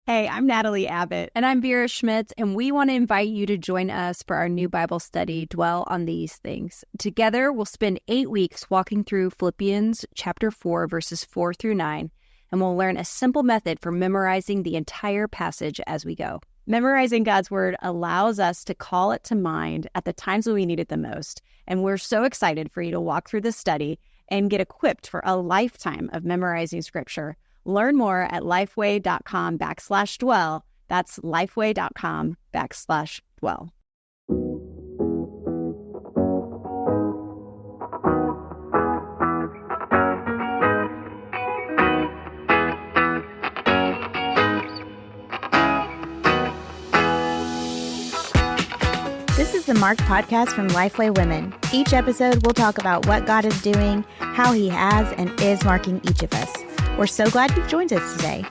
Hey, I'm Natalie Abbott. And I'm Vera Schmitz, and we want to invite you to join us for our new Bible study, Dwell on These Things. Together, we'll spend 8 weeks walking through Philippians chapter 4, verses 4 through 9, and we'll learn a simple method for memorizing the entire passage as we go. Memorizing God's Word allows us to call it to mind at the times when we need it the most, and we're so excited for you to walk through this study and get equipped for a lifetime of memorizing Scripture. Learn more at lifeway.com/dwell. That's lifeway.com/dwell. This is the Marked Podcast from Lifeway Women. Each episode, we'll talk about what God is doing, how He has and is marking each of us. We're so glad you've joined us today.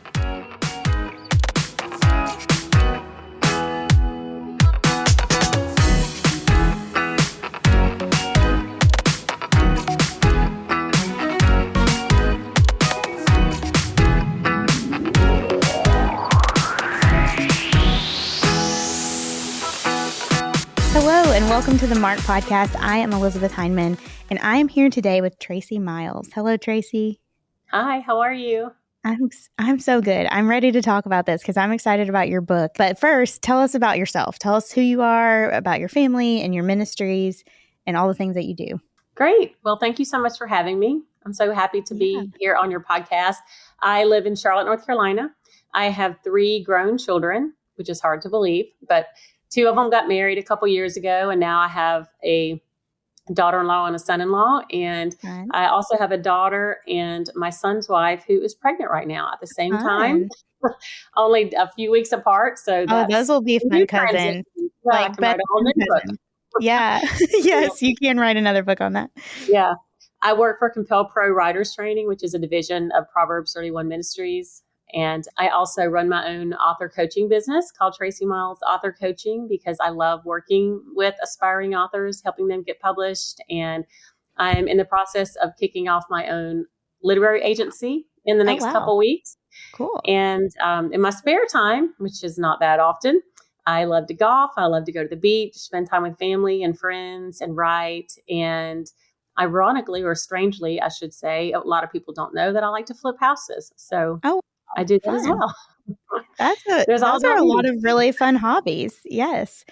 Hello and welcome to the Marked Podcast. I am Elizabeth Heineman, and I am here today with Tracie Miles. Hello, Tracie. Hi, how are you? I'm so good. I'm ready to talk about this because I'm excited about your book. But first, tell us about yourself. Tell us who you are, about your family and your ministries and all the things that you do. Great. Well, thank you so much for having me. I'm so happy to be here on your podcast. I live in Charlotte, North Carolina. I have 3 grown children, which is hard to believe, but 2 of them got married a couple years ago, and now I have a daughter-in-law and a son-in-law. And I also have a daughter and my son's wife who is pregnant right now at the same time, only a few weeks apart. So those will be fun cousins. Like write a whole new book. Yeah. Yes, you can write another book on that. Yeah. I work for Compel Pro Writers Training, which is a division of Proverbs 31 Ministries. And I also run my own author coaching business called Tracie Miles Author Coaching because I love working with aspiring authors, helping them get published. And I'm in the process of kicking off my own literary agency in the next couple weeks. Cool. And in my spare time, which is not that often, I love to golf. I love to go to the beach, spend time with family and friends and write. And ironically, or strangely, I should say, a lot of people don't know that I like to flip houses. So I do that as well. Those are a lot of really fun hobbies. Yes.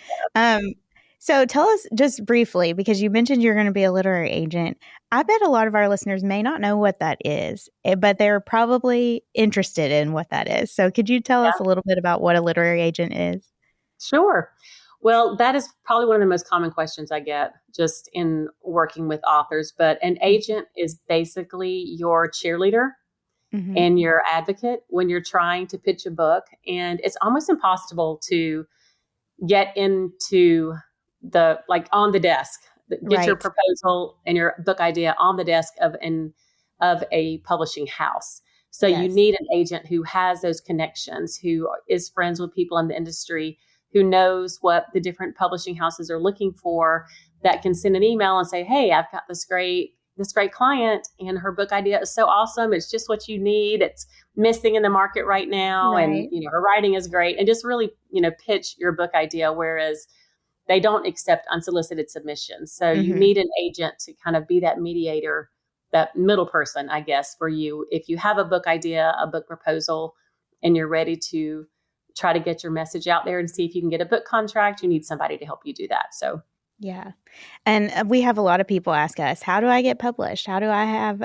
So tell us just briefly, because you mentioned you're going to be a literary agent. I bet a lot of our listeners may not know what that is, but they're probably interested in what that is. So could you tell us a little bit about what a literary agent is? Sure. Well, that is probably one of the most common questions I get just in working with authors. But an agent is basically your cheerleader. Mm-hmm. And your advocate when you're trying to pitch a book. And it's almost impossible to get into on the desk, get your proposal and your book idea on the desk of a publishing house. So you need an agent who has those connections, who is friends with people in the industry, who knows what the different publishing houses are looking for, that can send an email and say, hey, I've got this great client and her book idea is so awesome. It's just what you need. It's missing in the market right now. Right. And, her writing is great, and just really, pitch your book idea. Whereas they don't accept unsolicited submissions. So you need an agent to kind of be that mediator, that middle person, I guess, for you. If you have a book idea, a book proposal, and you're ready to try to get your message out there and see if you can get a book contract, you need somebody to help you do that. So yeah. And we have a lot of people ask us, how do I get published? How do I have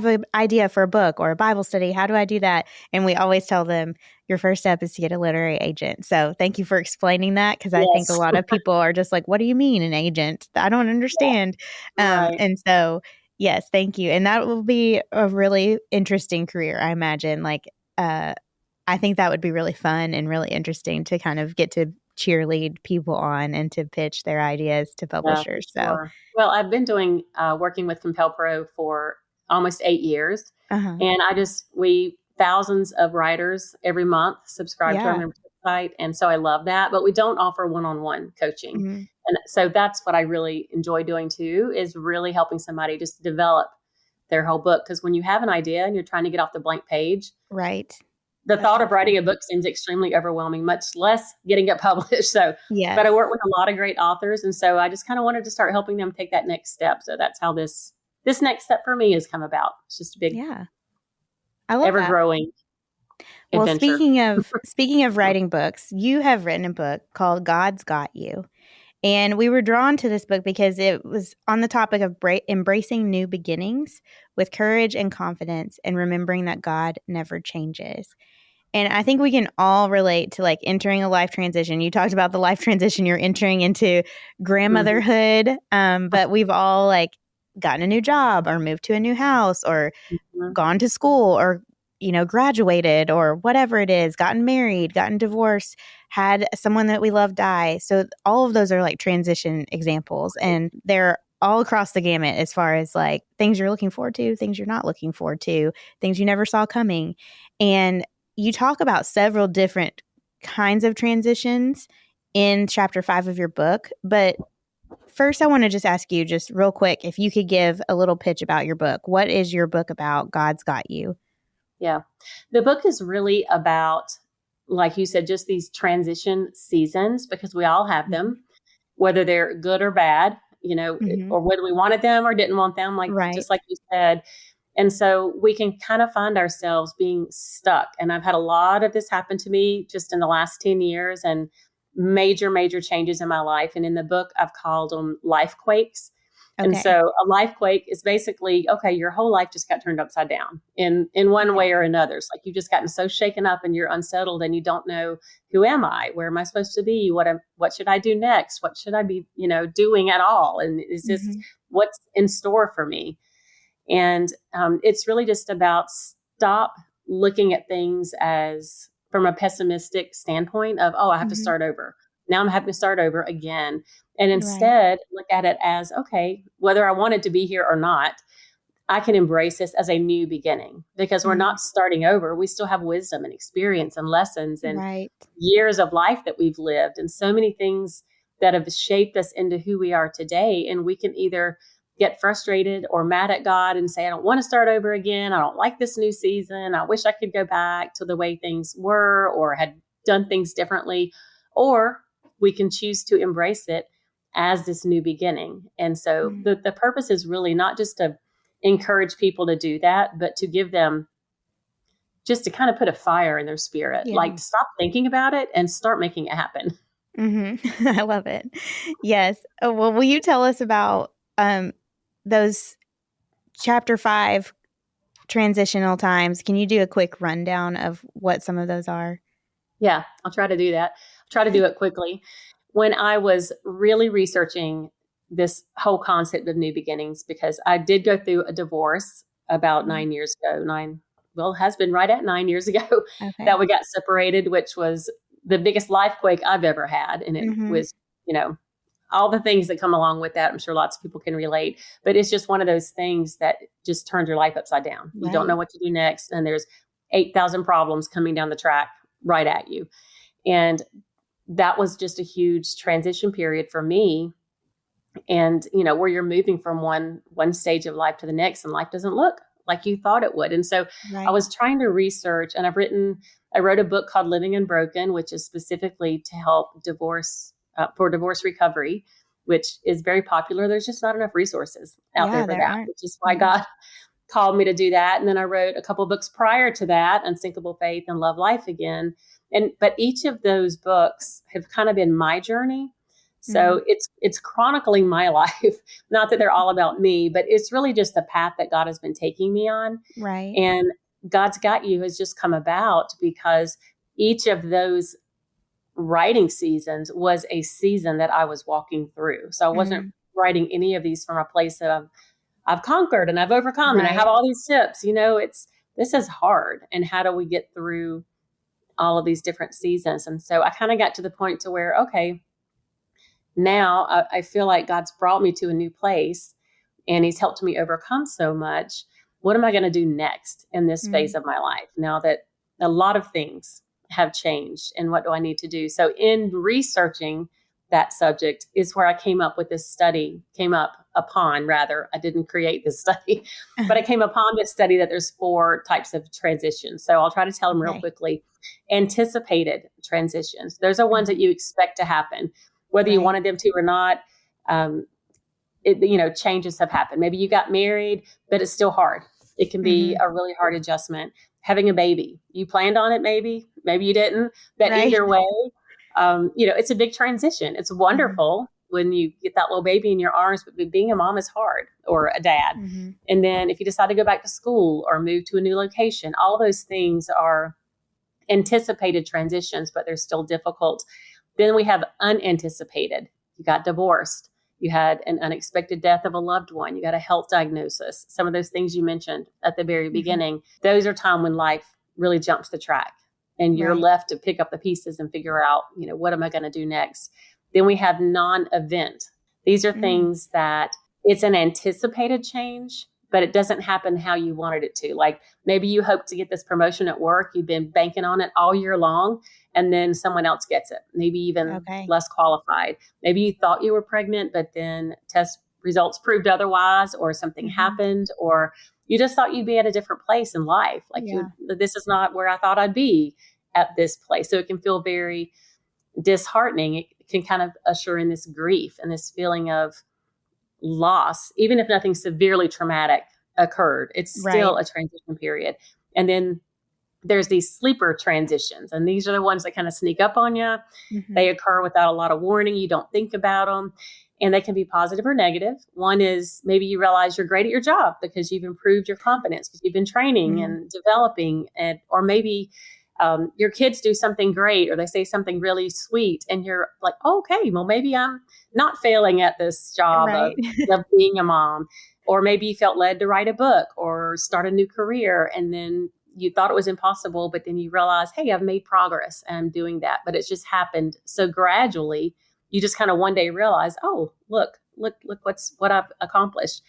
an idea for a book or a Bible study? How do I do that? And we always tell them your first step is to get a literary agent. So thank you for explaining that, because I think a lot of people are just like, what do you mean an agent? I don't understand. Right. And so, yes, thank you. And that will be a really interesting career, I imagine. I think that would be really fun and really interesting to kind of get to cheerlead people on and to pitch their ideas to publishers. Sure. Well, I've been doing working with Compel Pro for almost 8 years, and we thousands of writers every month subscribe to our membership site, and so I love that. But we don't offer one-on-one coaching, and so that's what I really enjoy doing too, is really helping somebody just develop their whole book. Because when you have an idea and you're trying to get off the blank page, right, the That's thought of helpful. writing a book seems extremely overwhelming, much less getting it published. So, Yes. but I work with a lot of great authors. And so I just kind of wanted to start helping them take that next step. So that's how this next step for me has come about. It's just a big, I love ever that. growing Well, adventure. speaking of writing books, you have written a book called God's Got You. And we were drawn to this book because it was on the topic of embracing new beginnings with courage and confidence and remembering that God never changes. And I think we can all relate to like entering a life transition. You talked about the life transition you're entering into grandmotherhood, but we've all like gotten a new job or moved to a new house or gone to school or graduated or whatever it is, gotten married, gotten divorced, had someone that we love die. So all of those are like transition examples, and they're all across the gamut as far as like things you're looking forward to, things you're not looking forward to, things you never saw coming. And you talk about several different kinds of transitions in chapter 5 of your book. But first, I want to just ask you just real quick, if you could give a little pitch about your book. What is your book about? God's Got You. Yeah. The book is really about, like you said, just these transition seasons, because we all have them, whether they're good or bad, or whether we wanted them or didn't want them, just like you said. And so we can kind of find ourselves being stuck. And I've had a lot of this happen to me just in the last 10 years and major, major changes in my life. And in the book, I've called them life quakes. Okay. And so a life quake is basically, okay, your whole life just got turned upside down in one way or another. It's like you've just gotten so shaken up and you're unsettled and you don't know, who am I? Where am I supposed to be? What should I do next? What should I be, doing at all? And is this what's in store for me? And it's really just about stop looking at things as from a pessimistic standpoint of, I have to start over. Now I'm having to start over again. And instead look at it as, okay, whether I wanted to be here or not, I can embrace this as a new beginning, because we're not starting over. We still have wisdom and experience and lessons and years of life that we've lived and so many things that have shaped us into who we are today. And we can either get frustrated or mad at God and say, I don't want to start over again. I don't like this new season. I wish I could go back to the way things were or had done things differently. Or we can choose to embrace it as this new beginning. And so the purpose is really not just to encourage people to do that, but to give them just to kind of put a fire in their spirit, like stop thinking about it and start making it happen. I love it. Yes. Oh, well, will you tell us about those chapter 5 transitional times? Can you do a quick rundown of what some of those are? Yeah, I'll try to do that. I'll try to do it quickly. When I was really researching this whole concept of new beginnings, because I did go through a divorce about 9 years ago, it has been right at 9 years ago that we got separated, which was the biggest life quake I've ever had. And it was, all the things that come along with that. I'm sure lots of people can relate, but it's just one of those things that just turns your life upside down. You don't know what to do next. And there's 8,000 problems coming down the track right at you. And that was just a huge transition period for me. And, where you're moving from one stage of life to the next, and life doesn't look like you thought it would. And so I was trying to research, and I wrote a book called Living Unbroken, which is specifically to help for divorce recovery, which is very popular. There's just not enough resources out there for that, which is why God called me to do that. And then I wrote a couple books prior to that, Unsinkable Faith and Love Life Again. But each of those books have kind of been my journey. So it's chronicling my life, not that they're all about me, but it's really just the path that God has been taking me on. Right. And God's Got You has just come about because each of those writing seasons was a season that I was walking through. So I wasn't writing any of these from a place of I've conquered and I've overcome and I have all these tips. This is hard. And how do we get through all of these different seasons? And so I kind of got to the point to where, okay, now I feel like God's brought me to a new place and he's helped me overcome so much. What am I going to do next in this phase of my life now that a lot of things have changed, and what do I need to do? So in researching that subject is where I came up with this study, I didn't create this study, but I came upon this study that there's 4 types of transitions. So I'll try to tell them real quickly. Anticipated transitions. Those are ones that you expect to happen, whether you wanted them to or not. Changes have happened. Maybe you got married, but it's still hard. It can be a really hard adjustment. Having a baby, you planned on it, maybe you didn't, but either way, it's a big transition. It's wonderful when you get that little baby in your arms, but being a mom is hard, or a dad. And then if you decide to go back to school or move to a new location, all those things are anticipated transitions, but they're still difficult. Then we have unanticipated. You got divorced. You had an unexpected death of a loved one. You got a health diagnosis. Some of those things you mentioned at the very beginning, those are time when life really jumps the track and you're left to pick up the pieces and figure out, what am I going to do next? Then we have non-event. These are things that it's an anticipated change, but it doesn't happen how you wanted it to. Like maybe you hope to get this promotion at work. You've been banking on it all year long, and then someone else gets it, maybe even less qualified. Maybe you thought you were pregnant, but then test results proved otherwise, or something happened, or you just thought you'd be at a different place in life. Like this is not where I thought I'd be at this place. So it can feel very disheartening. It can kind of usher in this grief and this feeling of loss, even if nothing severely traumatic occurred. It's still a transition period. And then there's these sleeper transitions, and these are the ones that kind of sneak up on you. They occur without a lot of warning. You don't think about them, and they can be positive or negative. One is maybe you realize you're great at your job because you've improved your confidence, because you've been training and developing, or maybe your kids do something great, or they say something really sweet, and you're like, oh, okay, well, maybe I'm not failing at this job of being a mom. Or maybe you felt led to write a book or start a new career, and then you thought it was impossible, but then you realize, hey, I've made progress and I'm doing that. But it's just happened so gradually. You just kind of one day realize, oh, look what I've accomplished.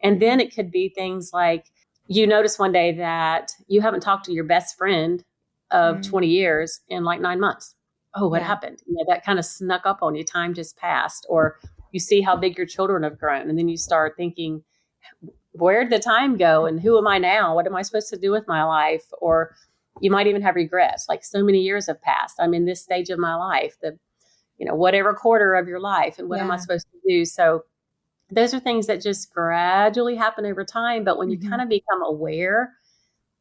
And then it could be things like you notice one day that you haven't talked to your best friend of 20 years in like 9 months. Oh, what happened? That kind of snuck up on you. Time just passed. Or you see how big your children have grown, and then you start thinking, where'd the time go? And who am I now? What am I supposed to do with my life? Or you might even have regrets. Like, so many years have passed. I'm in this stage of my life, whatever quarter of your life, and what am I supposed to do? So those are things that just gradually happen over time. But when you kind of become aware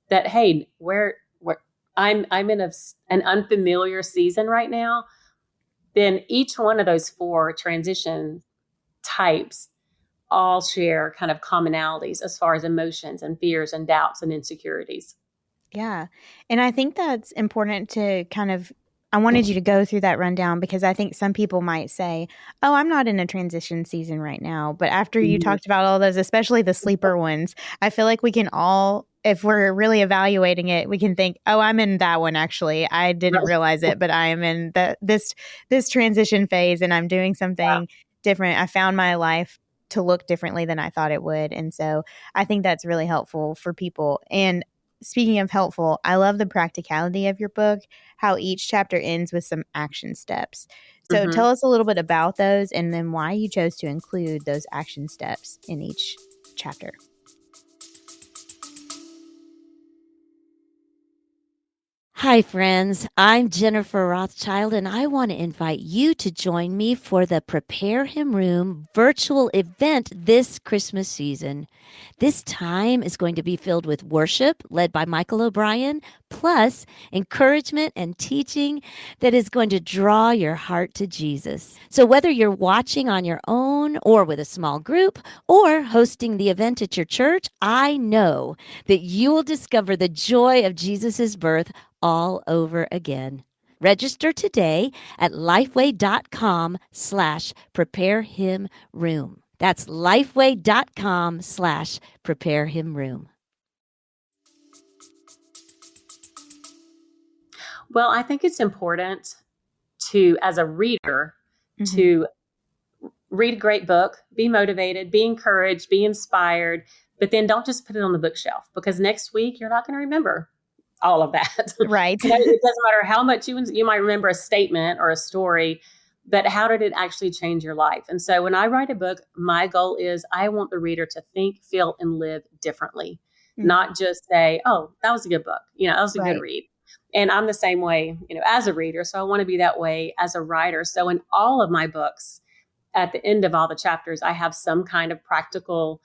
that, hey, where I'm in an unfamiliar season right now, then each one of those 4 transition types all share kind of commonalities as far as emotions and fears and doubts and insecurities. Yeah. And I think that's important to I wanted you to go through that rundown, because I think some people might say, oh, I'm not in a transition season right now. But after you talked about all those, especially the sleeper ones, I feel like we can all, if we're really evaluating it, we can think, oh, I'm in that one. Actually, I didn't realize it, but I am in this transition phase, and I'm doing something different. I found my life to look differently than I thought it would. And so I think that's really helpful for people. And speaking of helpful, I love the practicality of your book, how each chapter ends with some action steps. So tell us a little bit about those, and then why you chose to include those action steps in each chapter. Hi, friends. I'm Jennifer Rothschild, and I want to invite you to join me for the Prepare Him Room virtual event this Christmas season. This time is going to be filled with worship led by Michael O'Brien, plus encouragement and teaching that is going to draw your heart to Jesus. So whether you're watching on your own or with a small group or hosting the event at your church, I know that you will discover the joy of Jesus' birth all over again. Register today at lifeway.com/preparehimroom. That's lifeway.com/preparehimroom. Well, I think it's important to, as a reader, to read a great book, be motivated, be encouraged, be inspired, but then don't just put it on the bookshelf, because next week you're not going to remember all of that. Right. It doesn't matter how much you might remember a statement or a story, but how did it actually change your life? And so when I write a book, my goal is I want the reader to think, feel, and live differently, not just say, oh, that was a good book. That was a good read. And I'm the same way, as a reader. So I want to be that way as a writer. So in all of my books, at the end of all the chapters, I have some kind of practical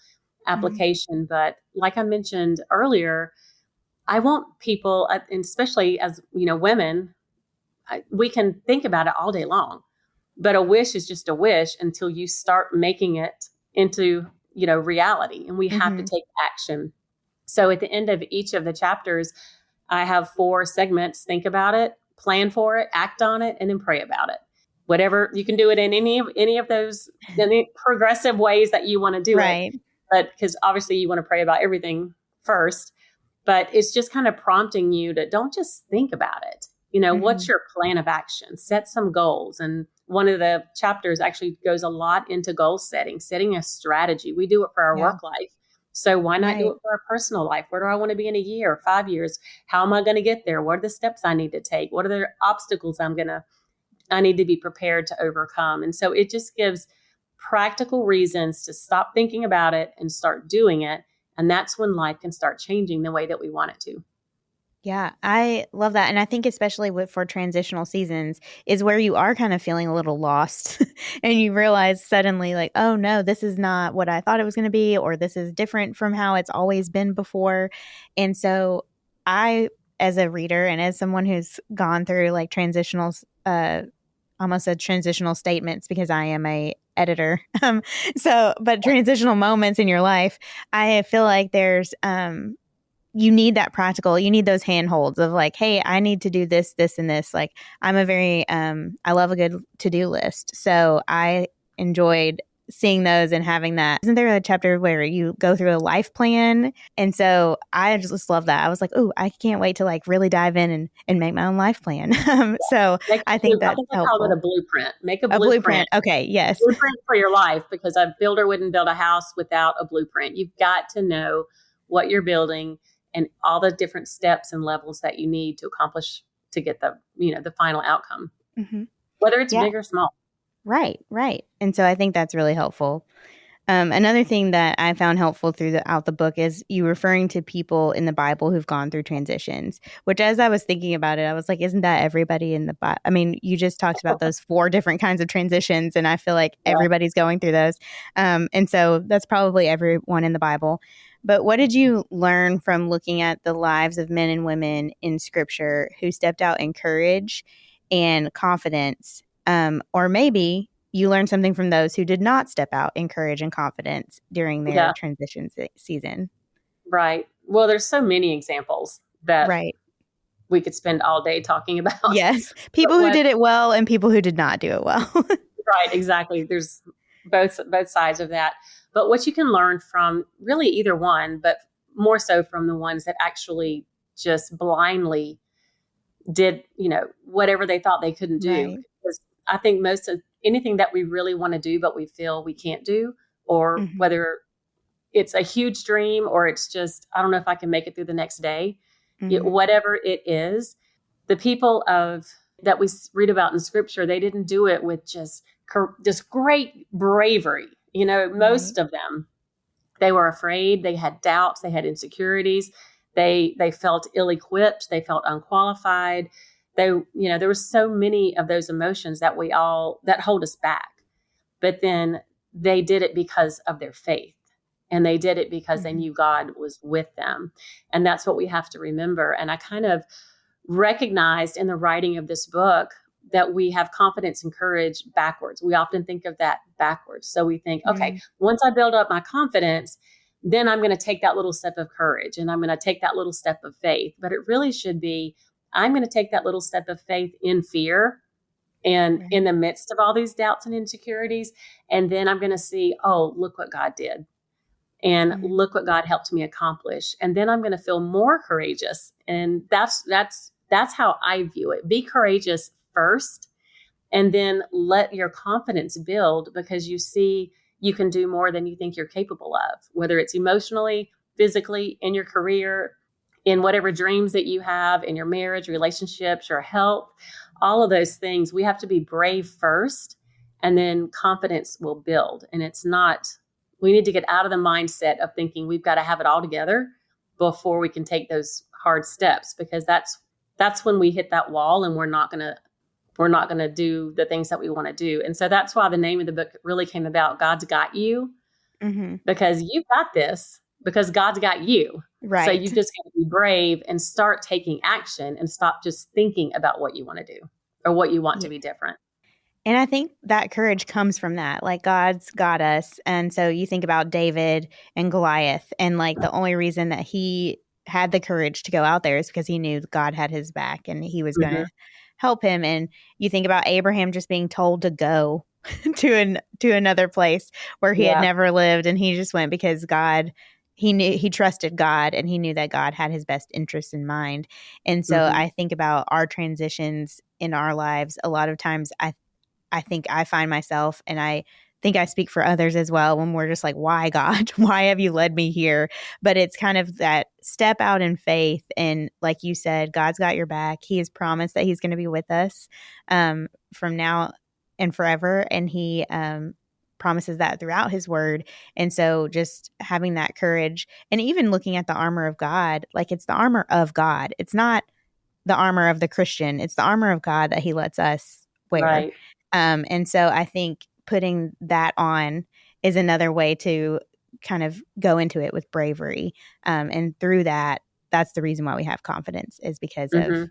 application. But like I mentioned earlier, I want people, and especially as, women, we can think about it all day long, but a wish is just a wish until you start making it into, reality, and we have to take action. So at the end of each of the chapters, I have 4 segments: think about it, plan for it, act on it, and then pray about it. Whatever, you can do it in any of those progressive ways that you want to do it. But because obviously you want to pray about everything first, but it's just kind of prompting you to don't just think about it. What's your plan of action? Set some goals. And one of the chapters actually goes a lot into goal setting a strategy. We do it for our work life. So why not do it for our personal life? Where do I want to be in a year, 5 years? How am I going to get there? What are the steps I need to take? What are the obstacles I need to be prepared to overcome? And so it just gives practical reasons to stop thinking about it and start doing it. And that's when life can start changing the way that we want it to. Yeah, I love that. And I think especially for transitional seasons is where you are kind of feeling a little lost and you realize suddenly like, oh no, this is not what I thought it was going to be, or this is different from how it's always been before. And so I, as a reader and as someone who's gone through like almost said transitional statements because I am a editor. But transitional moments in your life, I feel like there's, you need that practical, you need those handholds of like, hey, I need to do this, this, and this. Like I'm a very, I love a good to-do list. So I enjoyed seeing those and having that. Isn't there a chapter where you go through a life plan? And so I just love that. I was like, oh, I can't wait to like really dive in and make my own life plan. So I think that's helpful. I call it a blueprint. Make a blueprint. Okay. Yes. Blueprint for your life, because a builder wouldn't build a house without a blueprint. You've got to know what you're building and all the different steps and levels that you need to accomplish to get the final outcome, whether it's big or small. Right. And so I think that's really helpful. Another thing that I found helpful throughout the book is you referring to people in the Bible who've gone through transitions, which as I was thinking about it, I was like, isn't that everybody in the Bible? I mean, you just talked about those 4 different kinds of transitions, and I feel like everybody's going through those. And so that's probably everyone in the Bible. But what did you learn from looking at the lives of men and women in Scripture who stepped out in courage and confidence? Or maybe you learned something from those who did not step out in courage and confidence during their transition season. Right. Well, there's so many examples that we could spend all day talking about. Yes. People who did it well and people who did not do it well. Right. Exactly. There's both sides of that. But what you can learn from really either one, but more so from the ones that actually just blindly did, whatever they thought they couldn't do. Because I think most of anything that we really want to do, but we feel we can't do, or whether it's a huge dream or it's just, I don't know if I can make it through the next day, whatever it is, the people that we read about in Scripture, they didn't do it with just great bravery. Most of them, they were afraid, they had doubts, they had insecurities, they felt ill-equipped, they felt unqualified. There were so many of those emotions that hold us back. But then they did it because of their faith, and they did it because they knew God was with them. And that's what we have to remember. And I kind of recognized in the writing of this book that we have confidence and courage backwards. We often think of that backwards. So we think, okay, once I build up my confidence, then I'm going to take that little step of courage and I'm going to take that little step of faith. But it really should be, I'm going to take that little step of faith in fear and in the midst of all these doubts and insecurities. And then I'm going to see, oh, look what God did. And look what God helped me accomplish. And then I'm going to feel more courageous. And that's how I view it. Be courageous first, and then let your confidence build, because you see you can do more than you think you're capable of, whether it's emotionally, physically, in your career, in whatever dreams that you have, in your marriage, relationships, your health, all of those things, we have to be brave first, and then confidence will build. And it's not, we need to get out of the mindset of thinking we've got to have it all together before we can take those hard steps, because that's when we hit that wall and we're not going to do the things that we want to do. And so that's why the name of the book really came about, God's Got You, because you've got this, because God's got you. Right. So you just got to be brave and start taking action and stop just thinking about what you want to do or what you want to be different. And I think that courage comes from that. Like, God's got us. And so you think about David and Goliath, and like the only reason that he had the courage to go out there is because he knew God had his back and he was going to help him. And you think about Abraham just being told to go to another place where he had never lived, and he just went because he trusted God, and he knew that God had his best interests in mind. And so I think about our transitions in our lives. A lot of times I think I find myself, and I think I speak for others as well, when we're just like, why, God? Why have you led me here? But it's kind of that step out in faith. And like you said, God's got your back. He has promised that he's going to be with us from now and forever. And he promises that throughout his word. And so just having that courage, and even looking at the armor of God, like, it's the armor of God. It's not the armor of the Christian. It's the armor of God that he lets us wear. Right. And so I think putting that on is another way to kind of go into it with bravery. And through that, that's the reason why we have confidence, is because of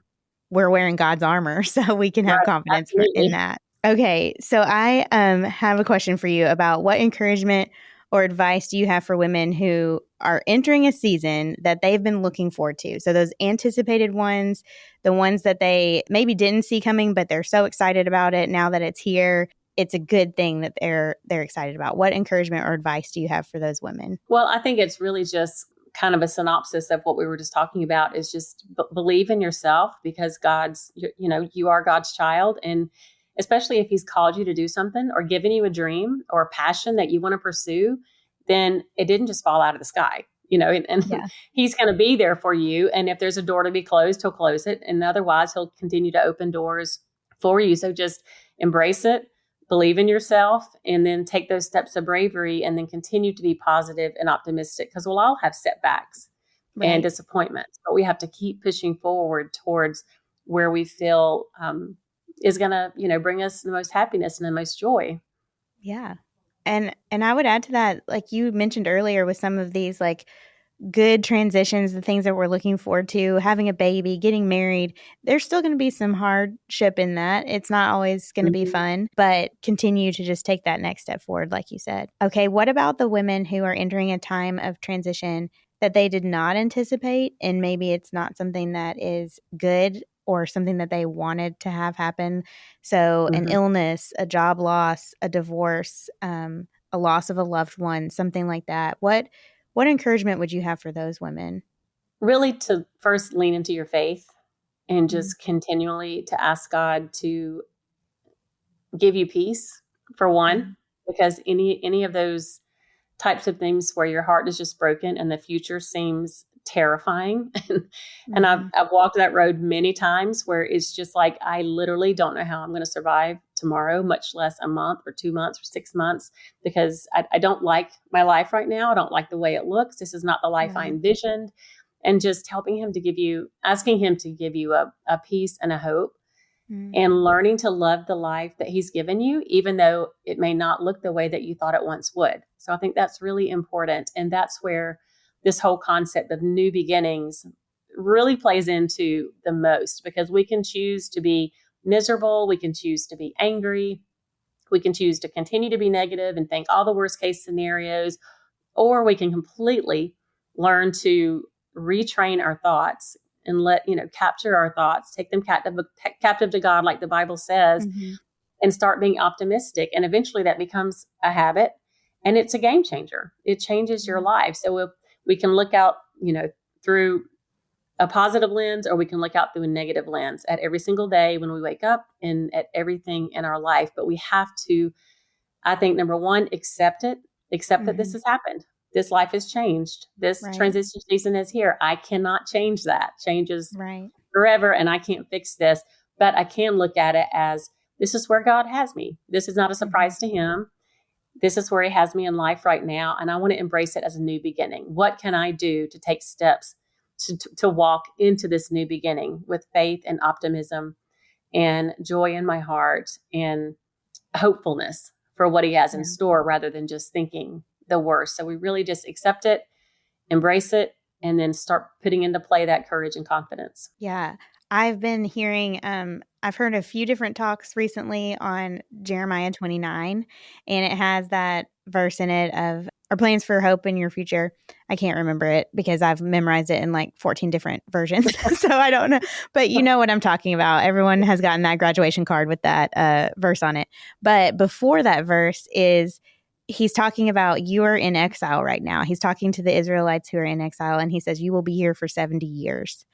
we're wearing God's armor. So we can have confidence in that. Okay. So I have a question for you about what encouragement or advice do you have for women who are entering a season that they've been looking forward to? So those anticipated ones, the ones that they maybe didn't see coming, but they're so excited about it now that it's here. It's a good thing that they're excited about. What encouragement or advice do you have for those women? Well, I think it's really just kind of a synopsis of what we were just talking about, is just believe in yourself, because you are God's child. And especially if he's called you to do something or given you a dream or a passion that you want to pursue, then it didn't just fall out of the sky, and he's going to be there for you. And if there's a door to be closed, he'll close it. And otherwise, he'll continue to open doors for you. So just embrace it, believe in yourself, and then take those steps of bravery, and then continue to be positive and optimistic, because we'll all have setbacks and disappointments, but we have to keep pushing forward towards where we feel is going to, bring us the most happiness and the most joy. Yeah. And I would add to that, like you mentioned earlier, with some of these like good transitions, the things that we're looking forward to, having a baby, getting married, there's still going to be some hardship in that. It's not always going to be fun, but continue to just take that next step forward, like you said. Okay, what about the women who are entering a time of transition that they did not anticipate, and maybe it's not something that is good or something that they wanted to have happen? So an illness, a job loss, a divorce, a loss of a loved one, something like that. What encouragement would you have for those women? Really, to first lean into your faith and just continually to ask God to give you peace, for one, because any of those types of things where your heart is just broken and the future seems terrifying. And I've walked that road many times where it's just like, I literally don't know how I'm going to survive tomorrow, much less a month or 2 months or 6 months, because I don't like my life right now. I don't like the way it looks. This is not the life I envisioned. And just asking him to give you a peace and a hope, and learning to love the life that he's given you, even though it may not look the way that you thought it once would. So I think that's really important. And that's where this whole concept of new beginnings really plays into the most, because we can choose to be miserable. We can choose to be angry. We can choose to continue to be negative and think all the worst case scenarios, or we can completely learn to retrain our thoughts and capture our thoughts, take them captive to God, like the Bible says, and start being optimistic. And eventually that becomes a habit, and it's a game changer. It changes your life. So we can look out, through a positive lens, or we can look out through a negative lens at every single day when we wake up, and at everything in our life. But we have to, I think, number one, accept that this has happened. This life has changed. This transition season is here. I cannot change that. Change is forever, and I can't fix this. but I can look at it as, this is where God has me. This is not a surprise to him. This is where he has me in life right now. And I want to embrace it as a new beginning. What can I do to take steps to walk into this new beginning with faith and optimism and joy in my heart and hopefulness for what he has in store, rather than just thinking the worst. So we really just accept it, embrace it, and then start putting into play that courage and confidence. Yeah. I've been hearing, I've heard a few different talks recently on Jeremiah 29, and it has that verse in it of, our plans for hope in your future. I can't remember it because I've memorized it in like 14 different versions. So I don't know, but you know what I'm talking about. Everyone has gotten that graduation card with that verse on it. But before that verse is, he's talking about, you are in exile right now. He's talking to the Israelites who are in exile, and he says, you will be here for 70 years.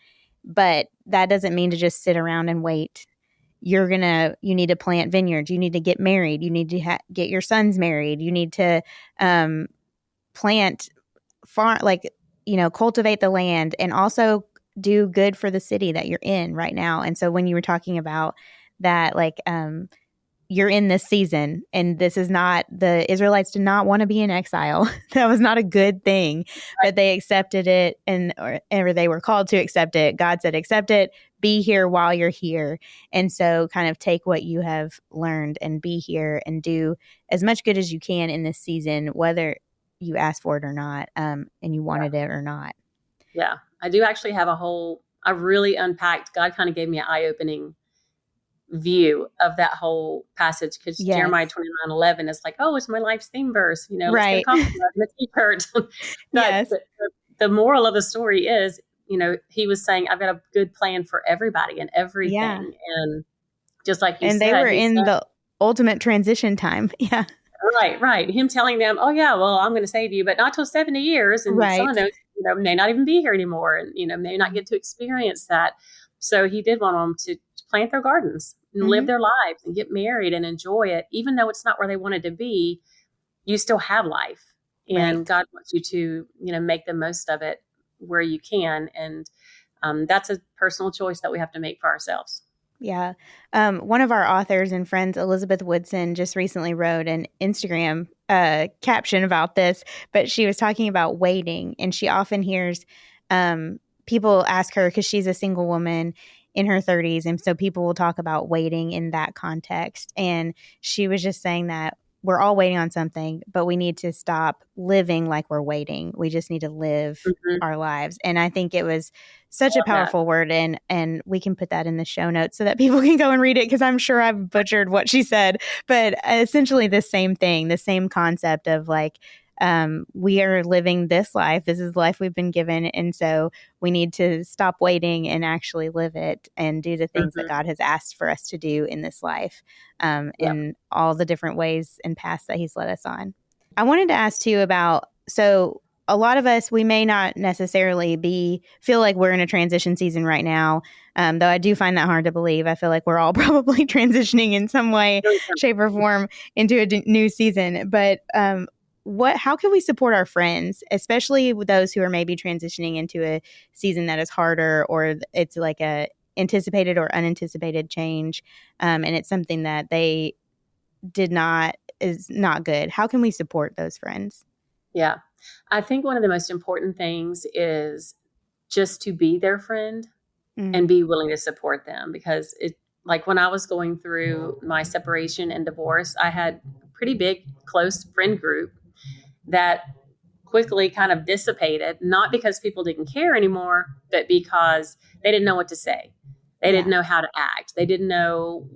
But that doesn't mean to just sit around and wait. You need to plant vineyards. You need to get married. You need to get your sons married. You need to plant farm, cultivate the land, and also do good for the city that you're in right now. And so when you were talking about that, you're in this season, and this is not, the Israelites did not want to be in exile. That was not a good thing, but they accepted it, or they were called to accept it. God said, accept it, be here while you're here. And so kind of take what you have learned and be here and do as much good as you can in this season, whether you asked for it or not, and you wanted it or not. Yeah. I do actually have I really unpacked, God kind of gave me an eye-opening view of that whole passage, because Jeremiah 29:11 is like, oh, it's my life's theme verse. Let's get a coffee and a t-shirt. But the moral of the story is, he was saying, I've got a good plan for everybody and everything. Yeah. And just like you said. And they were in the ultimate transition time. Yeah. Right. Him telling them, oh yeah, well, I'm going to save you, but not till 70 years. And some of those, may not even be here anymore, and, may not get to experience that. So he did want them to plant their gardens and live their lives and get married and enjoy it. Even though it's not where they wanted to be, you still have life, and God wants you to, make the most of it where you can. And that's a personal choice that we have to make for ourselves. Yeah. One of our authors and friends, Elizabeth Woodson, just recently wrote an Instagram caption about this, but she was talking about waiting. And she often hears people ask her, because she's a single woman in her 30s. And so people will talk about waiting in that context. And she was just saying that we're all waiting on something, but we need to stop living like we're waiting. We just need to live our lives. And I think it was such a powerful word. And we can put that in the show notes so that people can go and read it, because I'm sure I've butchered what she said. But essentially the same thing, the same concept of we are living this life. This is the life we've been given. And so we need to stop waiting and actually live it and do the things that God has asked for us to do in this life, in all the different ways and paths that he's led us on. I wanted to ask too about, so a lot of us, we may not necessarily feel like we're in a transition season right now. Though I do find that hard to believe. I feel like we're all probably transitioning in some way, shape or form into a new season. But, how can we support our friends, especially with those who are maybe transitioning into a season that is harder, or it's like a anticipated or unanticipated change, and it's something that they is not good? How can we support those friends? Yeah, I think one of the most important things is just to be their friend and be willing to support them, because like when I was going through my separation and divorce, I had a pretty big, close friend group that quickly kind of dissipated, not because people didn't care anymore, but because they didn't know what to say. They didn't know how to act. They didn't know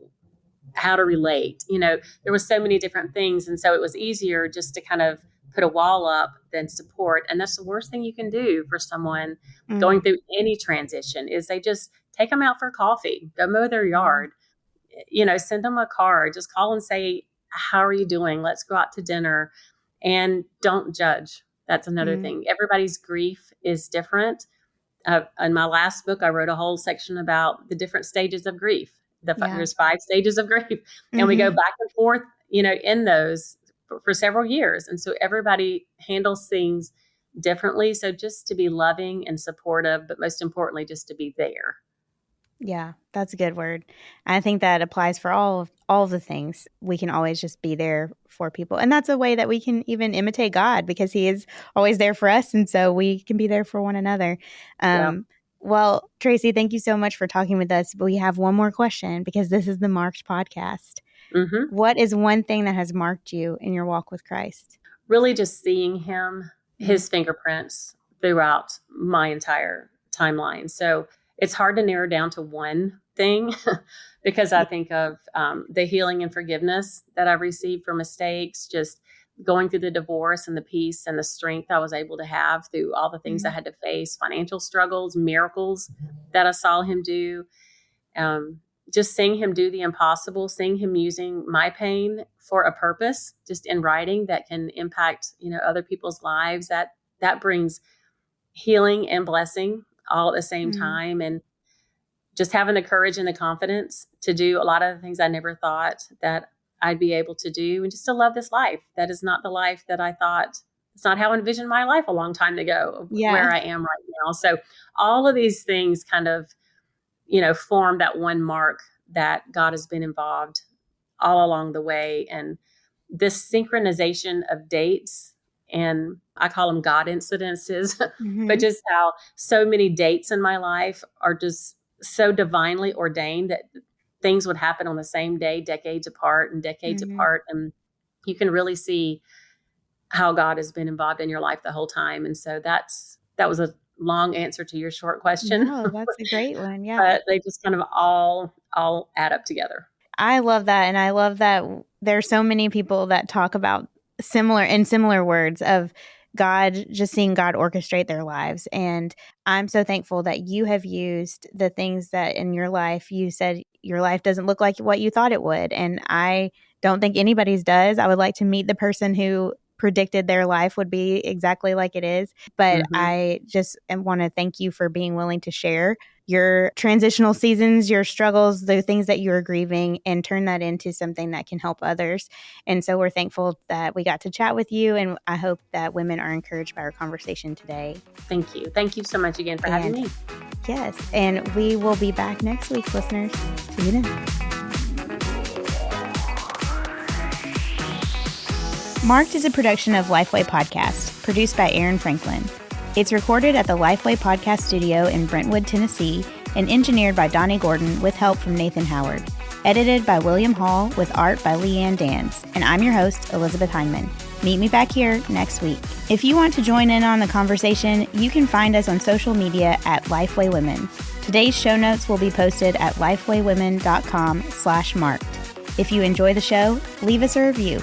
how to relate. There was so many different things. And so it was easier just to kind of put a wall up than support. And that's the worst thing you can do for someone going through any transition, is they just take them out for coffee, go mow their yard, send them a card, just call and say, how are you doing? Let's go out to dinner. And don't judge. That's another thing. Everybody's grief is different. In my last book, I wrote a whole section about the different stages of grief. There's 5 stages of grief. And we go back and forth, in those for several years. And so everybody handles things differently. So just to be loving and supportive, but most importantly, just to be there. Yeah, that's a good word. I think that applies for all of the things. We can always just be there for people. And that's a way that we can even imitate God, because he is always there for us. And so we can be there for one another. Yeah. Well, Tracie, thank you so much for talking with us. But we have one more question, because this is the Marked podcast. Mm-hmm. What is one thing that has marked you in your walk with Christ? Really just seeing him, his fingerprints throughout my entire timeline. So it's hard to narrow down to one thing because I think of the healing and forgiveness that I've received for mistakes, just going through the divorce and the peace and the strength I was able to have through all the things I had to face, financial struggles, miracles that I saw him do. Just seeing him do the impossible, seeing him using my pain for a purpose, just in writing that can impact, other people's lives, that brings healing and blessing all at the same time. And just having the courage and the confidence to do a lot of the things I never thought that I'd be able to do, and just to love this life. That is not the life that I thought. It's not how I envisioned my life a long time ago, where I am right now. So all of these things kind of, form that one mark that God has been involved all along the way. And this synchronization of dates, and I call them God incidences, but just how so many dates in my life are just so divinely ordained that things would happen on the same day, decades apart. And you can really see how God has been involved in your life the whole time. And so that was a long answer to your short question. No, that's a great one. Yeah. But they just kind of all add up together. I love that. And I love that there's so many people that talk about similar words of God, just seeing God orchestrate their lives. And I'm so thankful that you have used the things that in your life, you said your life doesn't look like what you thought it would. And I don't think anybody's does. I would like to meet the person who predicted their life would be exactly like it is. But I just want to thank you for being willing to share your transitional seasons, your struggles, the things that you are grieving, and turn that into something that can help others. And so we're thankful that we got to chat with you. And I hope that women are encouraged by our conversation today. Thank you. Thank you so much again for having me. Yes. And we will be back next week, listeners. See you then. Marked is a production of Lifeway Podcast, produced by Aaron Franklin. It's recorded at the Lifeway Podcast Studio in Brentwood, Tennessee, and engineered by Donnie Gordon with help from Nathan Howard. Edited by William Hall with art by Leanne Dans. And I'm your host, Elizabeth Heinman. Meet me back here next week. If you want to join in on the conversation, you can find us on social media at Lifeway Women. Today's show notes will be posted at lifewaywomen.com/marked. If you enjoy the show, leave us a review.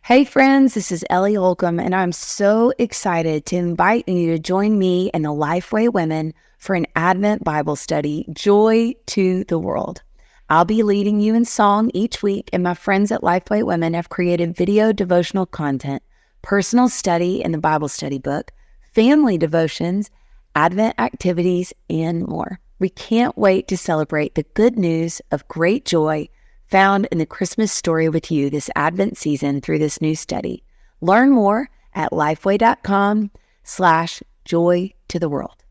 Hey friends, this is Ellie Holcomb, and I'm so excited to invite you to join me and the Lifeway Women for an Advent Bible study, Joy to the World. I'll be leading you in song each week, and my friends at Lifeway Women have created video devotional content, personal study in the Bible study book, family devotions, Advent activities, and more. We can't wait to celebrate the good news of great joy found in the Christmas story with you this Advent season through this new study. Learn more at lifeway.com/joy to the world.